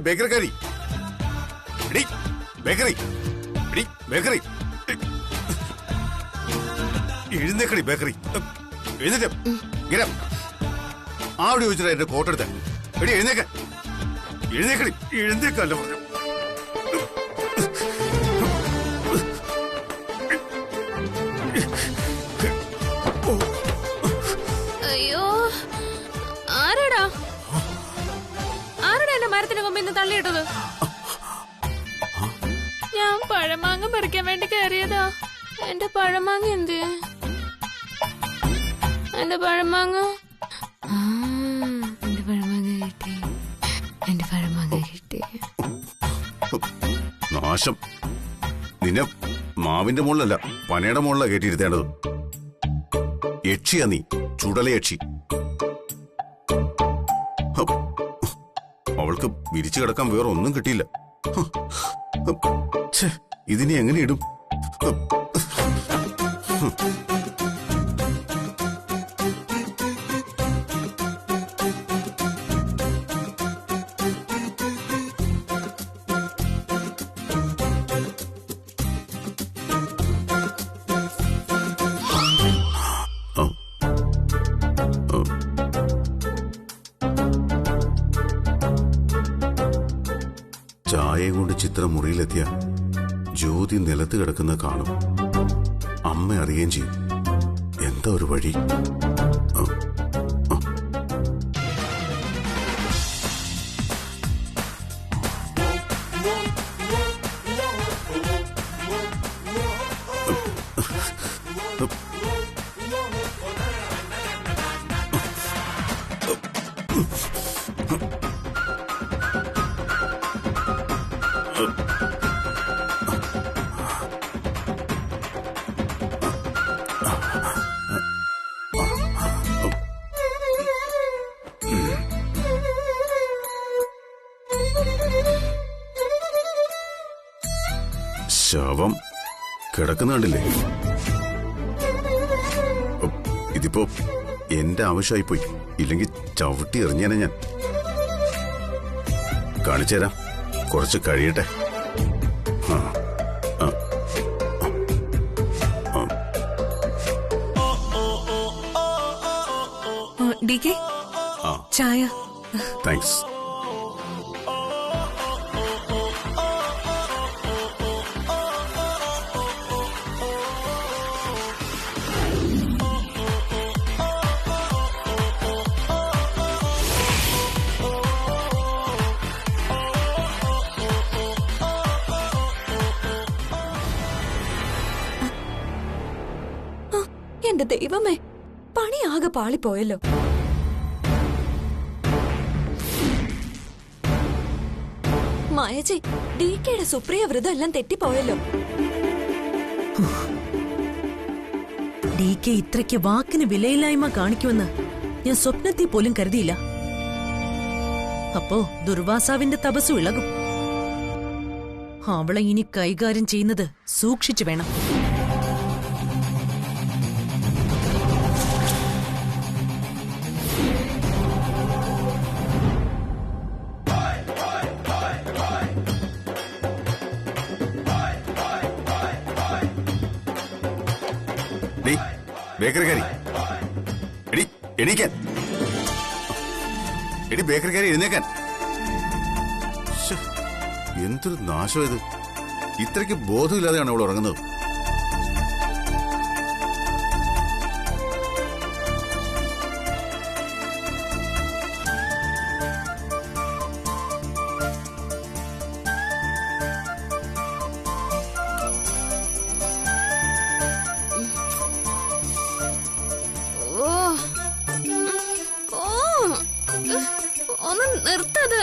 Bakery bakery bakery എഴുന്നേക്കടി bakery എഴുന്നേറ്റ ഇങ്ങനെ ആവിടെ ചോദിച്ചിട്ട് എന്റെ കോട്ടെടുത്ത എടി എഴുന്നേക്കടി എഴുന്നേക്കല്ല പറഞ്ഞു. അയ്യോ ആരാടാ എന്റെ മരത്തിന് കൊമ്പ് ഇന്ന് തള്ളിയിട്ടത്? ഞാൻ പഴമാങ്ങ പറിക്കാൻ വേണ്ടി കയറിയതാ. എന്റെ പഴമാങ്ങ എന്ത്? എന്റെ പഴമാങ്ങ കിട്ടി. നാശം. നിന്നെ മാവിന്റെ മുകളിലല്ല പനയുടെ മുകളിലാണ് കയറ്റിയിരുത്തേണ്ടത്. യക്ഷിയാ നീ, ചുടല യക്ഷി. അവൾക്ക് വിരിച്ചു കിടക്കാൻ വേറെ ഒന്നും കിട്ടിയില്ല. ഇതിനെ എങ്ങനെ ഇടും? ചായയും കൊണ്ട് ചിത്രം മുറിയിലെത്തിയ ജ്യോതി നിലത്ത് കിടക്കുന്ന കാണും. അമ്മ അറിയുകയും ചെയ്യും. എന്താ ഒരു വഴി? ശവം കിടക്കുന്ന കണ്ടില്ലേ? ഇതിപ്പോ എന്റെ ആവശ്യമായിപ്പോയി. ഇല്ലെങ്കിൽ ചവിട്ടി എറിഞ്ഞേനെ ഞാൻ. കാണിച്ചുതരാം, കുറച്ച് കഴിയട്ടെ. ചായ. താങ്ക്സ്. എന്റെ ദൈവമേ, പണിയാകെ പാളിപ്പോയല്ലോ. മായജി, DKയുടെ സുപ്രിയ വ്രതം എല്ലാം തെറ്റിപ്പോയല്ലോ. DK ഇത്രയ്ക്ക് വാക്കിന് വിലയില്ലായ്മ കാണിക്കുമെന്ന് ഞാൻ സ്വപ്നത്തിൽ പോലും കരുതിയില്ല. അപ്പോ ദുർവാസാവിന്റെ തപസ്സു ഇളകും. അവളെ ഇനി കൈകാര്യം ചെയ്യുന്നത് സൂക്ഷിച്ചു വേണം. ബേക്കറിക്കാരി എണീക്കാൻ. ബേക്കറിക്കാരി എഴുന്നേക്കാൻ. എന്തൊരു നാശം ഇത്! ഇത്രയ്ക്ക് ബോധമില്ലാതെയാണ് അവൾ ഉറങ്ങുന്നത്. ഒന്ന് നിർത്തത്.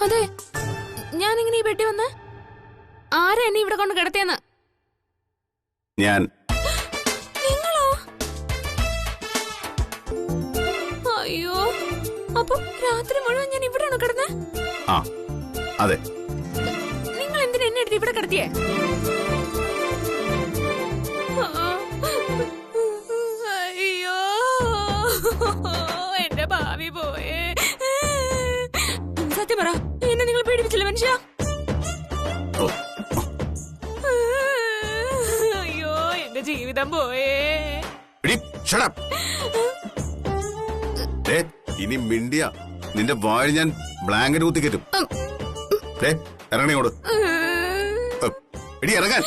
അതെ, ഞാനിങ്ങനെ ഈ പെട്ടി വന്ന് ആരാ എന്നെ ഇവിടെ കൊണ്ട് കിടത്തിയെന്ന്? ഞാൻ. നിങ്ങളോ? അയ്യോ, അപ്പൊ രാത്രി മുഴുവൻ ഞാൻ ഇവിടെയാണോ കിടന്നേ? ആ അതെ. നിങ്ങൾ എന്തിനാ എന്നെ എടുത്ത് ഇവിടെ കിടത്തിയേ? അയ്യോ, എന്റെ ഭാവി പോയേ. സത്യം പറ, എന്നെ നിങ്ങൾ പേടിപ്പിച്ചില്ല മനുഷ്യ. അയ്യോ, എന്റെ ജീവിതം പോയേ. ഇനി മിണ്ടിയ നിന്റെ വാഴ ഞാൻ ബ്ലാങ്കറ്റ് കുത്തിക്കറ്റും. ഇറങ്ങണോട് എടി, ഇറങ്ങാൻ.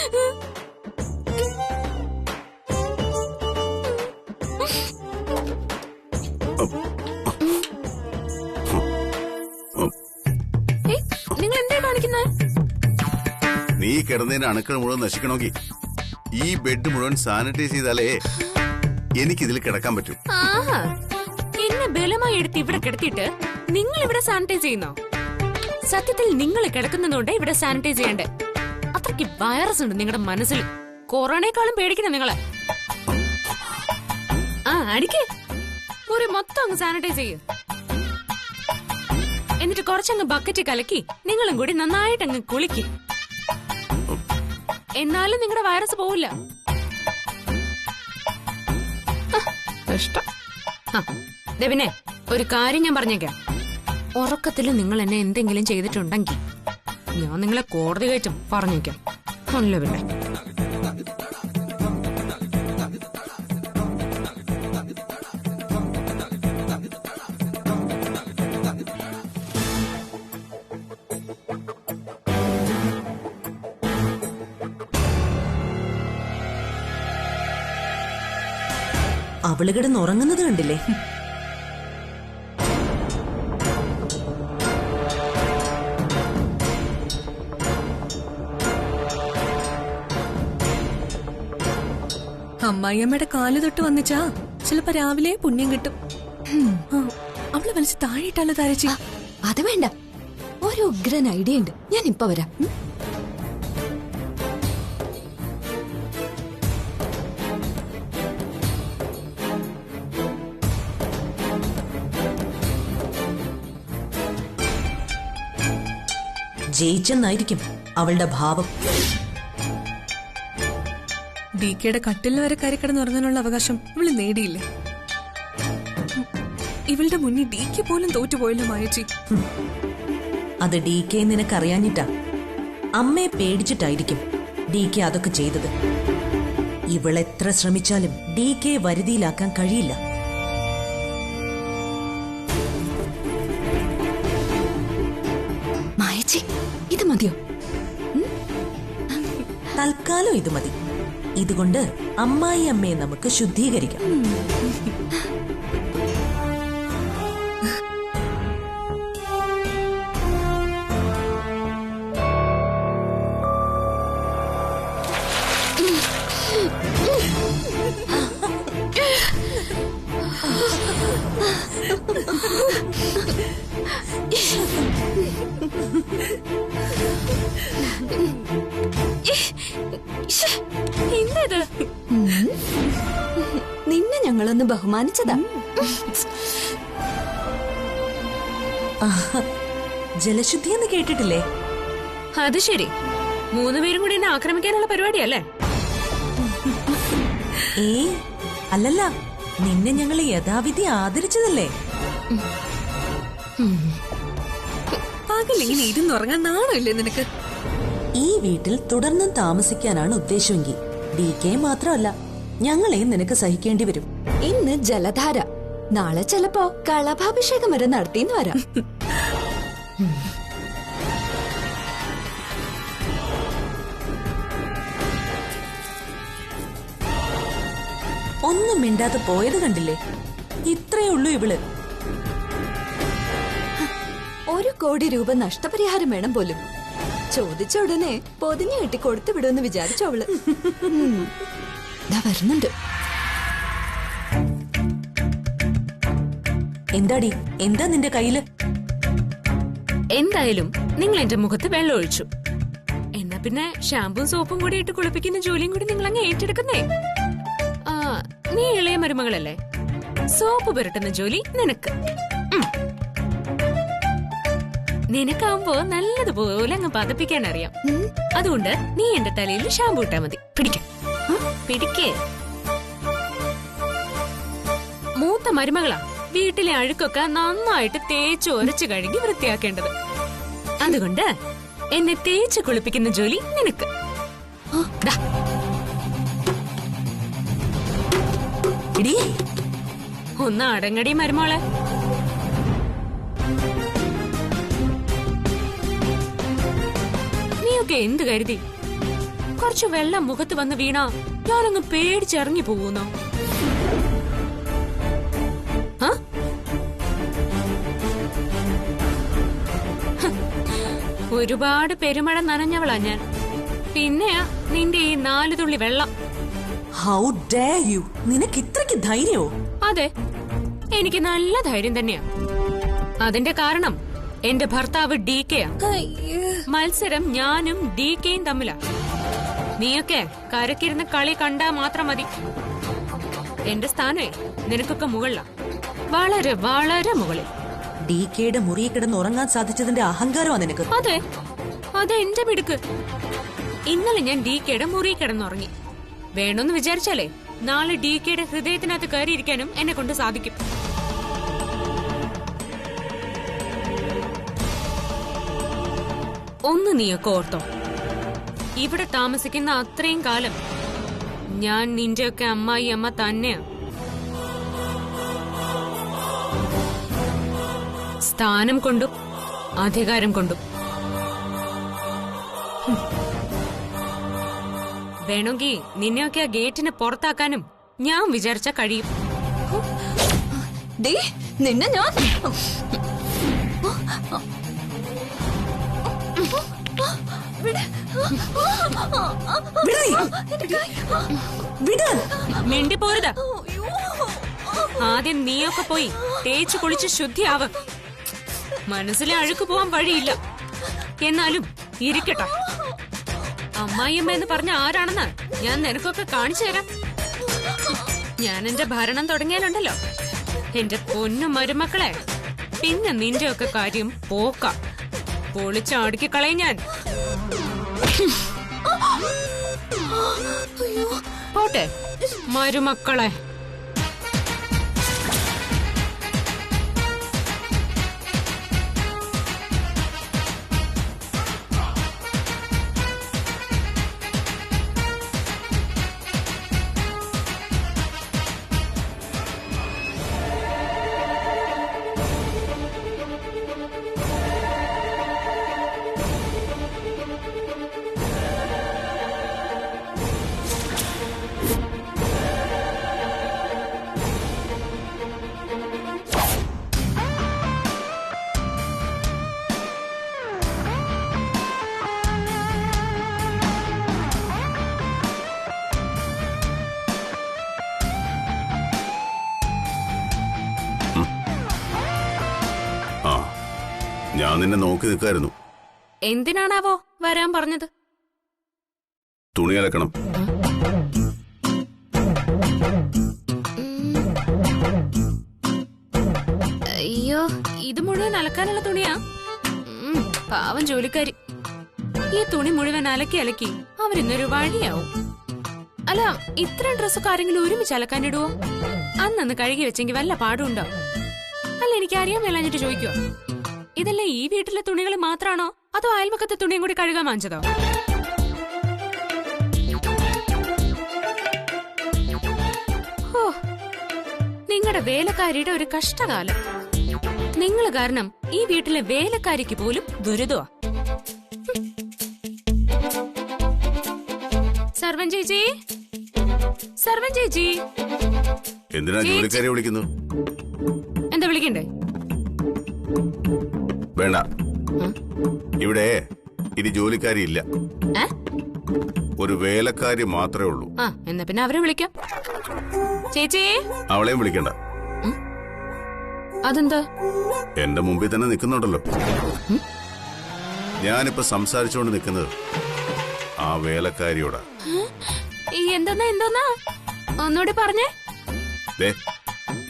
നിങ്ങൾ എന്താ കാണിക്കുന്നത്? നീ കിടന്നതിന്റെ അണുക്കൾ മുഴുവൻ നശിക്കണമെങ്കിൽ ഈ ബെഡ് മുഴുവൻ സാനിറ്റൈസ് ചെയ്താലേ എനിക്കിതിൽ കിടക്കാൻ പറ്റും. ആഹാ, എന്നെ ബലമായി എടുത്ത് ഇവിടെ കിടത്തിയിട്ട് നിങ്ങൾ ഇവിടെ സാനിറ്റൈസ് ചെയ്യുന്നോ? സത്യത്തിൽ നിങ്ങൾ കിടക്കുന്നതുകൊണ്ട് ഇവിടെ സാനിറ്റൈസ് ചെയ്യണ്ടേ. അത്രയ്ക്ക് വൈറസ് ഉണ്ട് നിങ്ങളുടെ മനസ്സിൽ. കൊറോണയെക്കാളും പേടിക്കണം നിങ്ങളെ. ആ, അടിക്കേ, ഒരു മൊത്തം അങ്ങ് സാനിറ്റൈസ് ചെയ്യൂ. എന്നിട്ട് കുറച്ചങ്ങ് ബക്കറ്റ് കലക്കി നിങ്ങളും കൂടി നന്നായിട്ടങ്ങ് കുളിക്ക്. എന്നാലും നിങ്ങളുടെ വൈറസ് പോവില്ല. ഇഷ്ടം. പിന്നെ ഒരു കാര്യം ഞാൻ പറഞ്ഞേക്കാം. ഉറക്കത്തിൽ നിങ്ങൾ എന്നെ എന്തെങ്കിലും ചെയ്തിട്ടുണ്ടെങ്കിൽ ഞാൻ നിങ്ങളെ കോടതി കയറ്റും, പറഞ്ഞേക്കാം. അല്ല പിന്നെ അവള് കിടന്ന് ഉറങ്ങുന്നത് കണ്ടില്ലേ? അമ്മായിയമ്മയുടെ കാല് തൊട്ട് വന്നിച്ചാ ചിലപ്പോ രാവിലെ പുണ്യം കിട്ടും. അവള് വലിച്ച് താഴെയിട്ടാലോ താരച്ചി? അത് വേണ്ട, ഒരു ഉഗ്രൻ ഐഡിയ ഉണ്ട്. ഞാൻ ഇപ്പൊ വരാം. ജയിച്ചെന്നായിരിക്കും അവളുടെ ഭാവം. ഡി കെയുടെ കട്ടിലിന് വരെ കയറി കിടന്നുറങ്ങാനുള്ള അവകാശം ഇവള് നേടിയില്ലേ? ഇവളുടെ മുന്നിൽ ഡി കെ പോലും തോറ്റുപോയല്ലോ മായച്ചി. അത് ഡി കെ നിനക്കറിയാഞ്ഞിട്ടാ. അമ്മയെ പേടിച്ചിട്ടായിരിക്കും ഡി കെ അതൊക്കെ ചെയ്തത്. ഇവളെത്ര ശ്രമിച്ചാലും ഡി കെ വരുതിയിലാക്കാൻ കഴിയില്ല. മായച്ചി, ഇത് മതിയോ? തൽക്കാലം ഇത് മതി. ഇതുകൊണ്ട് അമ്മായി അമ്മയെ നമുക്ക് ശുദ്ധീകരിക്കാം. എന്തത്? നിന്നെ ഞങ്ങളൊന്ന് ബഹുമാനിച്ചതാ. ജലശുദ്ധി എന്ന് കേട്ടിട്ടില്ലേ? അത് ശരി, 3 പേരും കൂടി എന്നെ ആക്രമിക്കാനുള്ള പരിപാടിയല്ലേ? അല്ലല്ല, നിന്നെ ഞങ്ങൾ യഥാവിധി ആദരിച്ചതല്ലേ. പകലിങ്ങനെ ഇരുന്നുറങ്ങാൻ നാണമില്ലേ നിനക്ക്? ഈ വീട്ടിൽ തുടർന്നും താമസിക്കാനാണ് ഉദ്ദേശമെങ്കിൽ ഡി കെ മാത്രമല്ല, ഞങ്ങളെയും നിനക്ക് സഹിക്കേണ്ടി വരും. ഇന്ന് ജലധാര, നാളെ ചിലപ്പോ കളഭാഭിഷേകം വരെ നടത്തിന്ന് വരാം. ഒന്നും മിണ്ടാതെ പോയത് കണ്ടില്ലേ? ഇത്രയേ ഉള്ളൂ ഇവള്. 1 കോടി രൂപ നഷ്ടപരിഹാരം വേണം പോലും. ചോദിച്ച ഉടനെ പൊതിഞ്ഞു കെട്ടി കൊടുത്തു വിടുമെന്ന് വിചാരിച്ചു അവള്. വരുന്നുണ്ട്. എന്താടി, എന്താ നിന്റെ കയ്യില്? എന്തായാലും നിങ്ങൾ എന്റെ മുഖത്ത് വെള്ളം ഒഴിച്ചു. എന്നാ പിന്നെ ഷാമ്പും സോപ്പും കൂടി ഇട്ട് കുളിപ്പിക്കുന്ന ജോലിയും കൂടി നിങ്ങൾ അങ്ങ് ഏറ്റെടുക്കുന്നേ. നീ ഇളയ മരുമകളല്ലേ, സോപ്പ് പുരട്ടുന്ന ജോലി നിനക്ക്. നിനക്കാവുമ്പോ നല്ലതുപോലെ അങ്ങ് പതപ്പിക്കാൻ അറിയാം. അതുകൊണ്ട് നീ എന്റെ തലയിൽ ഷാമ്പു ഇട്ടാ മതി. പിടിക്കേ. മൂത്ത മരുമകളാ വീട്ടിലെ അഴുക്കൊക്കെ നന്നായിട്ട് തേച്ച് ഒരച്ചു കഴുകി വൃത്തിയാക്കേണ്ടത്. അതുകൊണ്ട് എന്നെ തേച്ച് കുളിപ്പിക്കുന്ന ജോലി നിനക്ക്. ദാ. എടീ, ഒന്ന് അടങ്ങടി മരുമോളെ. നീയൊക്കെ എന്ത് കരുതി? കുറച്ചു വെള്ളം മുഖത്ത് വന്ന് വീണാ ഞാനങ്ങ് പേടിച്ചിറങ്ങി പോകുന്നോ? ഒരുപാട് പെരുമഴ നനഞ്ഞവളാ ഞാൻ. പിന്നെയാ നിന്റെ ഈ 4 തുള്ളി വെള്ളം. How dare you! നിനക്ക് ഇത്രയ്ക്ക് ധൈര്യമോ? അതെ, എനിക്ക് നല്ല ധൈര്യം തന്നെയാ. അതിന്റെ കാരണം എന്റെ ഭർത്താവ് DKയാ. മത്സരം ഞാനും DKയും തമ്മിലാ. നീയൊക്കെ കരക്കിരുന്ന് കളി കണ്ടാ മാത്രം മതി. എന്റെ സ്ഥാനേ നിനക്കൊക്കെ മുകളിലാ, വളരെ വളരെ മുകളിൽ. DKയുടെ മുറിയിൽ കിടന്ന് ഉറങ്ങാൻ സാധിച്ചതിന്റെ അഹങ്കാരമാണ് നിനക്ക്. അതെ, അതെ എന്റെ മിടുക്ക്. ഇന്നലെ ഞാൻ DKയുടെ മുറിയിൽ കിടന്നുറങ്ങി. വേണമെന്ന് വിചാരിച്ചാലേ നാളെ DKയുടെ ഹൃദയത്തിനകത്ത് കയറിയിരിക്കാനും എന്നെ കൊണ്ട് സാധിക്കും. ഒന്ന് നീയൊക്കെ ഓർത്തോ, ഇവിടെ താമസിക്കുന്ന അത്രയും കാലം ഞാൻ നിന്റെയൊക്കെ അമ്മായി അമ്മ തന്നെയാ. സ്ഥാനം കൊണ്ടും അധികാരം കൊണ്ടും. വേണമെങ്കിൽ നിന്നെയൊക്കെ ആ ഗേറ്റിന് പുറത്താക്കാനും ഞാൻ വിചാരിച്ച കഴിയും. നിന്നെ ഞാൻ മിണ്ടിപ്പോരുതാ. ആദ്യം നീയൊക്കെ പോയി തേച്ചു കുളിച്ച് ശുദ്ധിയാവ്. മനസ്സിലെ അഴുക്ക് പോവാൻ വഴിയില്ല. എന്നാലും ഇരിക്കട്ടെ. അമ്മായിയമ്മ എന്ന് പറഞ്ഞ ആരാണെന്ന് ഞാൻ നിനക്കൊക്കെ കാണിച്ചു തരാം. ഞാൻ എന്റെ ഭരണം തുടങ്ങിയാലുണ്ടല്ലോ എന്റെ പൊന്നു മരുമക്കളെ, പിന്നെ നിന്റെ ഒക്കെ കാര്യം പോക്ക. പൊളിച്ചടുക്കി കളയും ഞാൻ. പോട്ടെ മരുമക്കളെ. ഞാൻ നിന്നെ നോക്കി നിൽക്കായിരുന്നു. എന്തിനാണാവോ വരാൻ പറഞ്ഞത്? തുണി അലക്കണം. അയ്യോ, ഇത് മുഴുവൻ അലക്കാനുള്ള തുണിയാ? പാവം ജോലിക്കാരി. ഈ തുണി മുഴുവൻ അലക്കി അലക്കി അവരിന്നൊരു വഴിയാവും. അല്ല, ഇത്രയും ഡ്രസ്സൊക്കെ ആരെങ്കിലും ഒരുമിച്ച് അലക്കാനിടുവോ? അന്നന്ന് കഴുകി വെച്ചെങ്കിൽ വല്ല പാടുണ്ടോ? അല്ല, എനിക്ക് അറിയാൻ മേലാഞ്ഞിട്ട് ചോദിക്കോ? ഇതല്ലേ ഈ വീട്ടിലെ തുണികൾ മാത്രാണോ അതോ അയൽവക്കത്തെ തുണിയും കൂടി കഴുകാൻ വാങ്ങിച്ചതോ? ഓ, നിങ്ങളുടെ വേലക്കാരിയുടെ ഒരു കഷ്ടകാലം. നിങ്ങൾ കാരണം ഈ വീട്ടിലെ വേലക്കാരിക്ക് പോലും ദുരിതമാ. സർവൻ ചേച്ചി, സർവൻ ചേച്ചി. എന്തിനാ ജോലിക്കാരെ വിളിക്കുന്നു? എന്താ വിളിക്കണ്ടേ? വേണ്ട, ഇവിടെ ഇനി ജോലിക്കാരി ഇല്ല. ഒരു വേലക്കാരി മാത്രമേ ഉള്ളൂ. എന്നാ പിന്നെ അവരെ വിളിക്കാം. ചേച്ചി. അവളെയും വിളിക്കണ്ട. അതെന്താ? എന്റെ മുമ്പിൽ തന്നെ നിൽക്കുന്നുണ്ടല്ലോ. ഞാനിപ്പോ സംസാരിച്ചുകൊണ്ട് നിൽക്കുന്നത് ആ വേലക്കാരിയോടാ. എന്തോന്നാ ഒന്നുകൂടി പറഞ്ഞേ.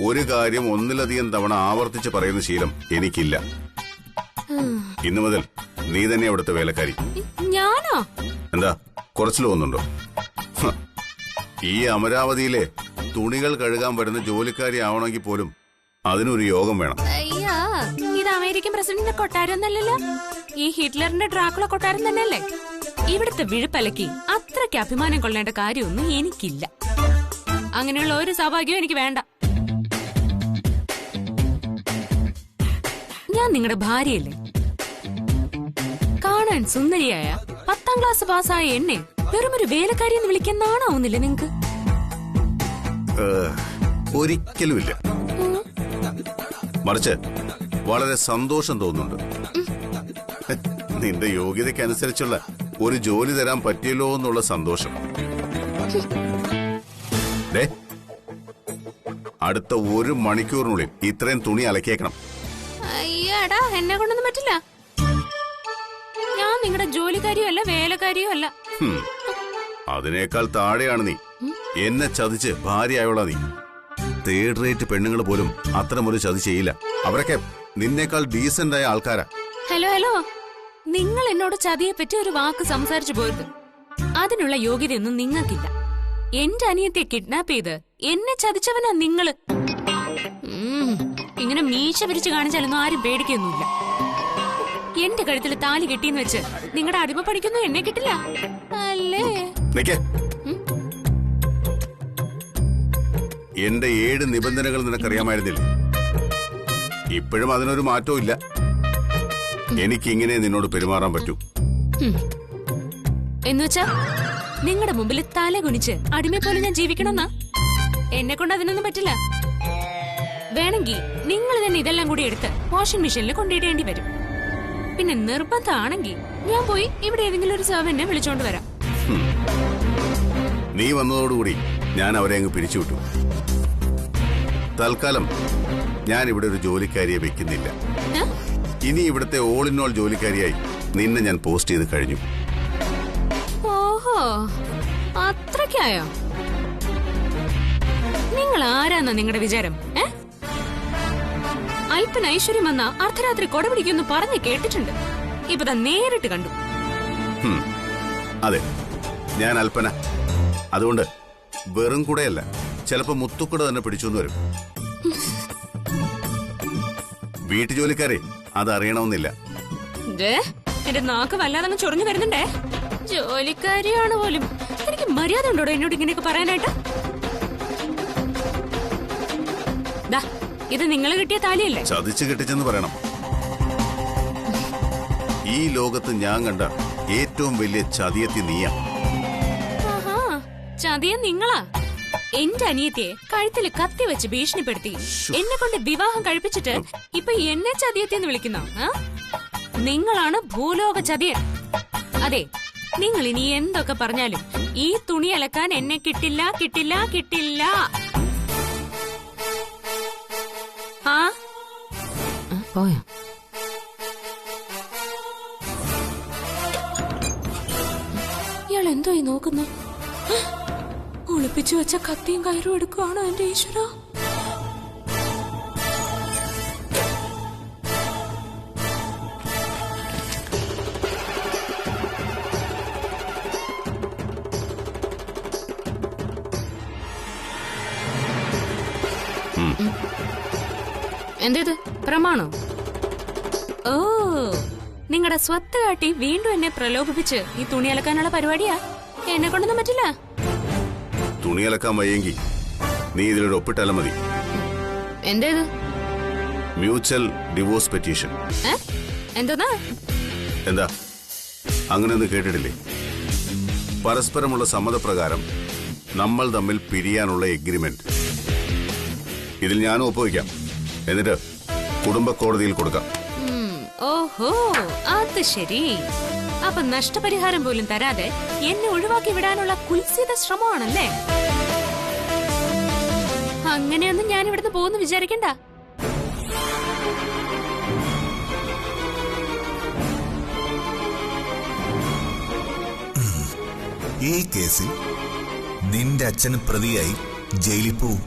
ഒരു കാര്യം ഒന്നിലധികം തവണ ആവർത്തിച്ച് പറയുന്ന ശീലം എനിക്കില്ല. ഇന്നു മുതൽ നീ തന്നെ അവിടുത്തെ വേലക്കാരി. ഞാനോ? എന്താ കുറച്ചിൽ തോന്നുന്നുണ്ടോ? ഈ അമരാവതിയിലെ തുണികൾ കഴുകാൻ വരുന്ന ജോലിക്കാരി ആവണമെങ്കിൽ പോലും അതിനൊരു യോഗം വേണം. അയ്യാ, ഇത് അമേരിക്കൻ പ്രസിഡന്റിന്റെ കൊട്ടാരം ഒന്നല്ലല്ലോ, ഈ ഹിറ്റ്ലറിന്റെ ഡ്രാക്കുള കൊട്ടാരം തന്നെയല്ലേ. ഇവിടുത്തെ വിഴുപ്പലക്കി അത്രയ്ക്ക് അഭിമാനം കൊള്ളേണ്ട കാര്യമൊന്നും എനിക്കില്ല. അങ്ങനെയുള്ള ഒരു സൗഭാഗ്യവും എനിക്ക് വേണ്ട. ഞാൻ നിങ്ങളുടെ ഭാര്യയല്ലേ. കാണാൻ സുന്ദരിയായ 10ാം ക്ലാസ് പാസ്സായ എന്നെ വെറുമൊരു വേലക്കാരി എന്ന് വിളിക്കാൻ നാണാവുന്നില്ലേ നിങ്ങക്ക്? ഒരിക്കലുമില്ല. മറിച്ച് വളരെ സന്തോഷം തോന്നുന്നുണ്ട്. നിന്റെ യോഗ്യതയ്ക്കനുസരിച്ചുള്ള ഒരു ജോലി തരാൻ പറ്റിയല്ലോ എന്നുള്ള സന്തോഷം. അടുത്ത 1 മണിക്കൂറിനുള്ളിൽ ഇത്രയും തുണി അലക്കിയേക്കണം. അയ്യാടാ, എന്നെ കൊണ്ടൊന്നും പറ്റില്ല. ഞാൻ നിങ്ങളുടെ ജോലിക്കാരിയോ അല്ല, വേലക്കാരിയോ അല്ല. അതിനേക്കാൾ താഴെയാണ് നീ. എന്നെ ചതിച്ച് ഭാര്യയായോളാ നീ. 3rd റേറ്റ് പെണ്ണുങ്ങൾ പോലും അത്തരമൊരു ചതി ചെയ്യില്ല. അവരൊക്കെ നിന്നേക്കാൾ ഡീസന്റ് ആയ ആൾക്കാരാ. ഹലോ ഹലോ, നിങ്ങൾ എന്നോട് ചതിയെ പറ്റി ഒരു വാക്ക് സംസാരിച്ചു പോയത്. അതിനുള്ള യോഗ്യതയൊന്നും നിങ്ങൾക്കില്ല. എന്റെ അനിയത്തെ കിഡ്നാപ്പ് ചെയ്ത് എന്നെ ചതിച്ചവനാ നിങ്ങള്. ഇങ്ങനെ മീശ വിരിച്ച് കാണിച്ചാലൊന്നും ആരും പേടിക്കൊന്നുമില്ല. എന്റെ കഴുത്തിൽ താലി കെട്ടിയെന്ന് വെച്ച് നിങ്ങളുടെ അടിമ പഠിക്കൊന്നും എന്നെ കിട്ടില്ല അല്ലേ? എന്റെ 7 നിബന്ധനകൾ നിനക്കറിയാമായിരുന്നില്ല. ഇപ്പോഴും അതിനൊരു മാറ്റവും ഇല്ല. എനിക്കിങ്ങനെ നിന്നോട് പെരുമാറാൻ പറ്റൂ. എന്നുവെച്ചാ നിങ്ങളുടെ മുമ്പിൽ തല കുനിച്ച് അടിമയെ പോലെ ഞാൻ ജീവിക്കണമെന്നാ? എന്നെ കൊണ്ട് അതിനൊന്നും പറ്റില്ല. വേണമെങ്കിൽ നിങ്ങൾ തന്നെ ഇതെല്ലാം കൂടി എടുത്ത് വാഷിംഗ് മെഷീനിൽ കൊണ്ടിടേണ്ടി വരും. പിന്നെ നിർബന്ധമാണെങ്കിൽ ഞാൻ പോയി ഇവിടെ ഏതെങ്കിലും ഒരു സെർവന്റിനെ വിളിച്ചോണ്ട് വരാം. നീ വന്നതോടുകൂടി ഞാൻ അവരെ അങ്ങ് പിരിച്ചുവിട്ടു. തൽക്കാലം ഞാൻ ഇവിടെ ഒരു ജോലിക്കാരിയെ വെക്കുന്നില്ല. ഇനി ഇവിടുത്തെ ഓൾ ഇൻ ഓൾ ജോലിക്കാരിയായി നിന്നെ ഞാൻ പോസ്റ്റ് ചെയ്ത് കഴിഞ്ഞു. ഓഹോ, അത്രയ്ക്കായോ? നിങ്ങൾ ആരാന്നാ നിങ്ങളുടെ വിചാരം? അല്പന ഐശ്വര്യം വന്ന അർദ്ധരാത്രി കൊടപിടിക്കുമെന്ന് പറഞ്ഞ് കേട്ടിട്ടുണ്ട്. ഇപ്പൊ നേരിട്ട് കണ്ടു. അതെ, ഞാൻ അല്പന. അതുകൊണ്ട് വെറും കൂടെയല്ല, ചിലപ്പോ മുത്തുക്കുട തന്നെ പിടിച്ചോന്ന് വരും. വീട്ടുജോലിക്കാരെ അതറിയണമെന്നില്ല. എന്റെ നാക്ക് വല്ലാതെ ചൊറിഞ്ഞു വരുന്നുണ്ടേ. ജോലിക്കാരിയാണ് പോലും. എനിക്ക് മര്യാദ ഉണ്ടോ എന്നോട് ഇങ്ങനെയൊക്കെ പറയാനായിട്ട്? ഇത് നിങ്ങൾ കിട്ടിയ താലിയല്ലേ? ചതിച്ചു കെട്ടിച്ചെന്ന് പറയണം. ഈ ലോകത്ത് ഞാൻ കണ്ട ഏറ്റവും വലിയ ചതിയത്തി നീയാ. ചതിയ നിങ്ങളാ. എന്റെ അനിയത്തിയെ കഴുത്തില് കത്തി വെച്ച് ഭീഷണിപ്പെടുത്തി എന്നെ കൊണ്ട് വിവാഹം കഴിപ്പിച്ചിട്ട് ഇപ്പൊ എന്നെ ചതിയത്തിന്ന് വിളിക്കുന്നോ? നിങ്ങളാണ് ഭൂലോക ചതിയൻ. അതെ, നിങ്ങൾ ഇനി എന്തൊക്കെ പറഞ്ഞാലും ഈ തുണി അലക്കാൻ എന്നെ കിട്ടില്ല, കിട്ടില്ല, കിട്ടില്ല. പോയോ? ഇയാൾ എന്തോ ഈ നോക്കുന്നു? ഒളിപ്പിച്ചു വെച്ച കത്തിയും കയറും എടുക്കുവാണോ എന്റെ ഈശ്വര? എന്തേത് പ്രമാണോ? ഓ, നിങ്ങളുടെ സ്വത്ത് കാട്ടി വീണ്ടും എന്നെ പ്രലോഭിപ്പിച്ച് ഈ തുണി അലക്കാനുള്ള പരിപാടിയാ? എന്നെ കൊണ്ടൊന്നും പറ്റില്ല. തുണി അലക്കാൻ വയ്യെങ്കിൽ നീ ഇതിലൊരു ഒപ്പിട്ടാലും മതി. എന്തേത്? Mutual divorce petition. എന്താ? അങ്ങനെയൊന്നും കേട്ടിട്ടില്ലേ? പരസ്പരമുള്ള സമ്മതപ്രകാരം നമ്മൾ തമ്മിൽ പിരിയാനുള്ള എഗ്രിമെന്റ്. ഇതിൽ ഞാനും ഒപ്പുവയ്ക്കാം. എന്നിട്ട് കുടുംബ കോടതിയിൽ കൊടുക്കാം. ഓഹോ, അത് ശരി. അപ്പൊ നഷ്ടപരിഹാരം പോലും തരാതെ എന്നെ ഒഴിവാക്കി വിടാനുള്ള കുൽസിത ശ്രമമാണല്ലേ? അങ്ങനെയൊന്നും ഞാൻ ഇവിടുന്ന് പോകുന്നു വിചാരിക്കണ്ട. ഈ കേസിൽ നിന്റെ അച്ഛന് പ്രതിയായി ജയിലിൽ പോവും.